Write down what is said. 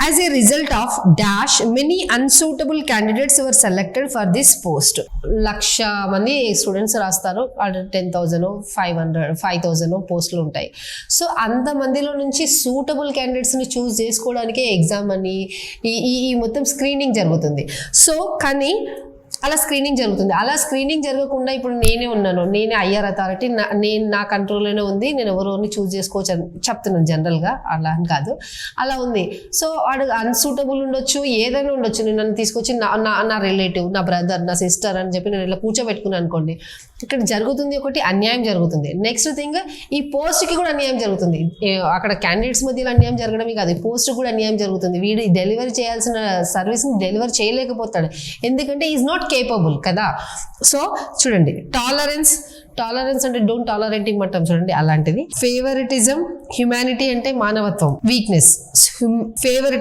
As a result of dash, many unsuitable candidates were selected for this post. 1,00,000 మంది students రాస్తారు, 10,000 5,000 పోస్టులు ఉంటాయి. So అంతమందిలో నుంచి సూటబుల్ క్యాండిడేట్స్ని చూస్ చేసుకోవడానికే exam అని ఈ మొత్తం స్క్రీనింగ్ జరుగుతుంది. సో కానీ అలా స్క్రీనింగ్ జరుగుతుంది. అలా స్క్రీనింగ్ జరగకుండా ఇప్పుడు నేనే ఉన్నాను, నేనే ఐఆర్ అథారిటీ, నేను నా కంట్రోల్లోనే ఉంది, నేను ఎవరిని చూస్ చేసుకోవచ్చు అని చెప్తున్నాను. జనరల్గా అలా అని కాదు, అలా ఉంది. సో వాడు అన్సూటబుల్ ఉండొచ్చు, ఏదైనా ఉండొచ్చు. నేను నన్ను తీసుకొచ్చి నా రిలేటివ్, నా బ్రదర్, నా సిస్టర్ అని చెప్పి నేను ఇలా కూర్చోబెట్టుకున్నాను అనుకోండి, ఇక్కడ జరుగుతుంది ఒకటి అన్యాయం జరుగుతుంది. నెక్స్ట్ థింగ్, ఈ పోస్ట్కి కూడా అన్యాయం జరుగుతుంది. అక్కడ క్యాండిడేట్స్ మధ్యలో అన్యాయం జరగడమే కాదు, ఈ పోస్ట్ కూడా అన్యాయం జరుగుతుంది. వీడు డెలివరీ చేయాల్సిన సర్వీస్ని డెలివరీ చేయలేకపోతాడు, ఎందుకంటే ఈజ్ నాట్ కేపబుల్ కదా. సో చూడండి, టాలరెన్స్ అంటే డోంట్ టాలరేట్ ఇమ్మంటాం చూడండి, అలాంటిది. ఫేవరిటిజం, హ్యుమానిటీ అంటే మానవత్వం, వీక్నెస్. ఫేవరిటిజం